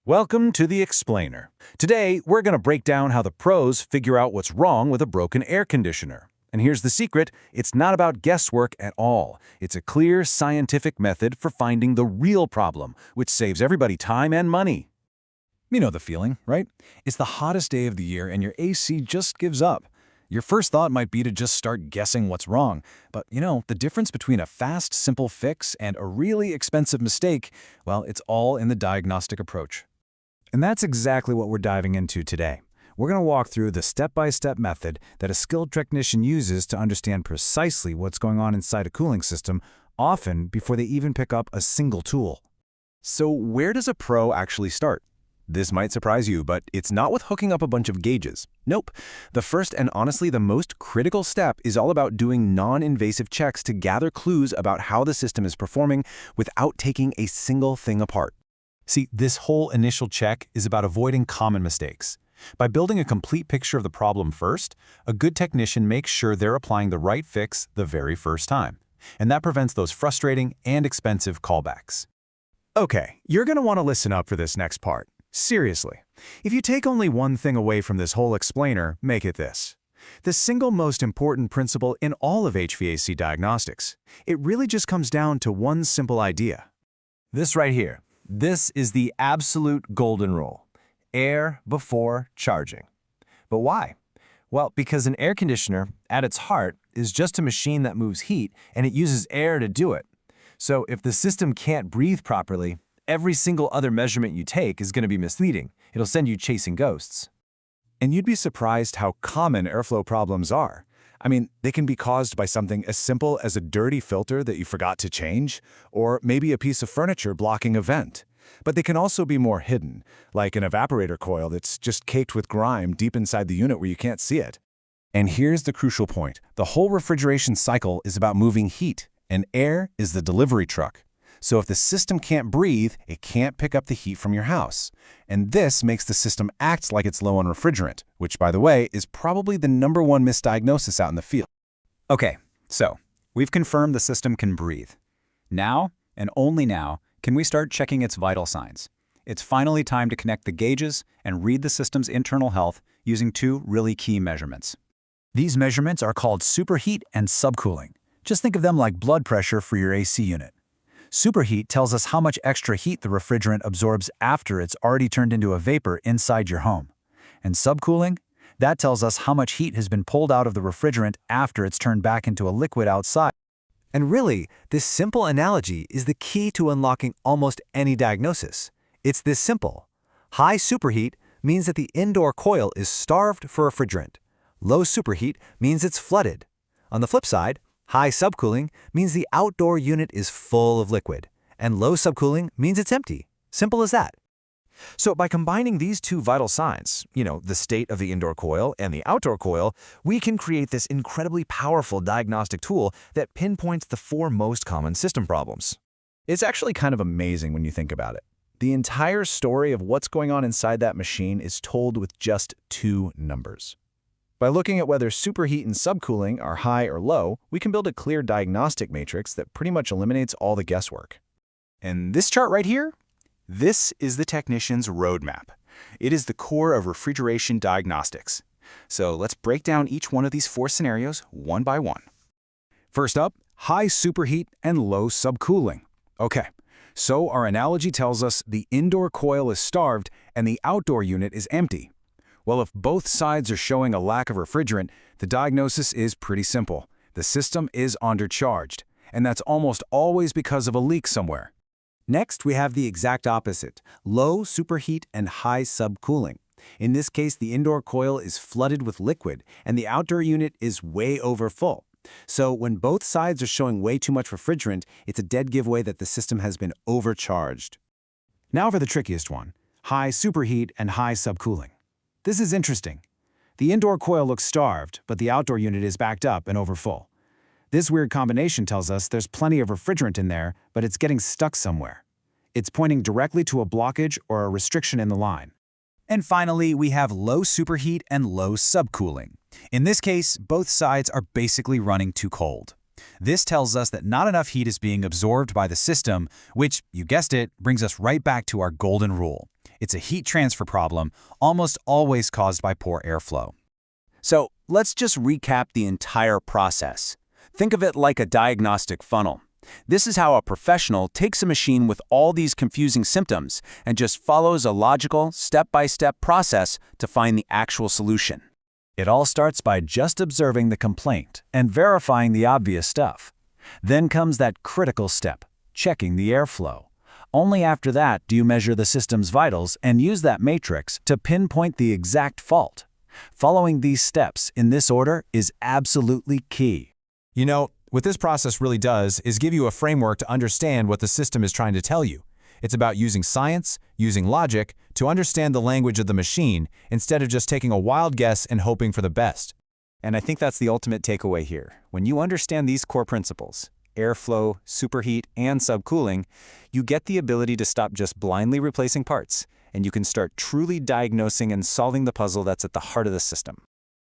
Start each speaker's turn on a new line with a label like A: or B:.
A: Welcome to the Explainer. Today, we're going to break down how the pros figure out what's wrong with a broken air conditioner. And here's the secret, it's not about guesswork at all. It's a clear, scientific method for finding the real problem, which saves everybody time and money.
B: You know the feeling, right? It's the hottest day of the year and your AC just gives up. Your first thought might be to just start guessing what's wrong. But the difference between a fast, simple fix and a really expensive mistake, well, it's all in the diagnostic approach. And that's exactly what we're diving into today. We're going to walk through the step-by-step method that a skilled technician uses to understand precisely what's going on inside a cooling system, often before they even pick up a single tool.
C: So where does a pro actually start? This might surprise you, but it's not with hooking up a bunch of gauges. Nope. The first and honestly the most critical step is all about doing non-invasive checks to gather clues about how the system is performing without taking a single thing apart.
B: See, this whole initial check is about avoiding common mistakes. By building a complete picture of the problem first, a good technician makes sure they're applying the right fix the very first time. And that prevents those frustrating and expensive callbacks.
D: Okay, you're going to want to listen up for this next part. Seriously, if you take only one thing away from this whole explainer, make it this. The single most important principle in all of HVAC diagnostics. It really just comes down to one simple idea.
E: This right here. This is the absolute golden rule. Air before charging. But why? Well, because an air conditioner, at its heart, is just a machine that moves heat, and it uses air to do it. So if the system can't breathe properly, every single other measurement you take is going to be misleading. It'll send you chasing ghosts.
D: And you'd be surprised how common airflow problems are. I mean, they can be caused by something as simple as a dirty filter that you forgot to change, or maybe a piece of furniture blocking a vent. But they can also be more hidden, like an evaporator coil that's just caked with grime deep inside the unit where you can't see it.
C: And here's the crucial point. The whole refrigeration cycle is about moving heat, and air is the delivery truck. So if the system can't breathe, it can't pick up the heat from your house. And this makes the system act like it's low on refrigerant, which, by the way, is probably the #1 misdiagnosis out in the field.
B: Okay, so we've confirmed the system can breathe. Now, and only now, can we start checking its vital signs. It's finally time to connect the gauges and read the system's internal health using two really key measurements. These measurements are called superheat and subcooling. Just think of them like blood pressure for your AC unit. Superheat tells us how much extra heat the refrigerant absorbs after it's already turned into a vapor inside your home. And subcooling? That tells us how much heat has been pulled out of the refrigerant after it's turned back into a liquid outside.
F: And really, this simple analogy is the key to unlocking almost any diagnosis. It's this simple. High superheat means that the indoor coil is starved for refrigerant. Low superheat means it's flooded. On the flip side, high subcooling means the outdoor unit is full of liquid, and low subcooling means it's empty. Simple as that. So by combining these two vital signs, the state of the indoor coil and the outdoor coil, we can create this incredibly powerful diagnostic tool that pinpoints the 4 most common system problems.
D: It's actually kind of amazing when you think about it. The entire story of what's going on inside that machine is told with just 2 numbers. By looking at whether superheat and subcooling are high or low, we can build a clear diagnostic matrix that pretty much eliminates all the guesswork.
A: And this chart right here? This is the technician's roadmap. It is the core of refrigeration diagnostics. So let's break down each one of these 4 scenarios one by one.
B: First up, high superheat and low subcooling. Okay, so our analogy tells us the indoor coil is starved and the outdoor unit is empty. Well, if both sides are showing a lack of refrigerant, the diagnosis is pretty simple. The system is undercharged, and that's almost always because of a leak somewhere.
F: Next, we have the exact opposite, low superheat and high subcooling. In this case, the indoor coil is flooded with liquid, and the outdoor unit is way over full. So when both sides are showing way too much refrigerant, it's a dead giveaway that the system has been overcharged.
B: Now for the trickiest one, high superheat and high subcooling. This is interesting. The indoor coil looks starved, but the outdoor unit is backed up and overfull. This weird combination tells us there's plenty of refrigerant in there, but it's getting stuck somewhere. It's pointing directly to a blockage or a restriction in the line. And finally, we have low superheat and low subcooling. In this case, both sides are basically running too cold. This tells us that not enough heat is being absorbed by the system, which, you guessed it, brings us right back to our golden rule. It's a heat transfer problem, almost always caused by poor airflow. So let's just recap the entire process. Think of it like a diagnostic funnel. This is how a professional takes a machine with all these confusing symptoms and just follows a logical, step-by-step process to find the actual solution. It all starts by just observing the complaint and verifying the obvious stuff. Then comes that critical step, checking the airflow. Only after that do you measure the system's vitals and use that matrix to pinpoint the exact fault. Following these steps in this order is absolutely key.
E: You know, what this process really does is give you a framework to understand what the system is trying to tell you. It's about using science, using logic, to understand the language of the machine instead of just taking a wild guess and hoping for the best.
B: And I think that's the ultimate takeaway here. When you understand these core principles, airflow, superheat, and subcooling, you get the ability to stop just blindly replacing parts, and you can start truly diagnosing and solving the puzzle that's at the heart of the system.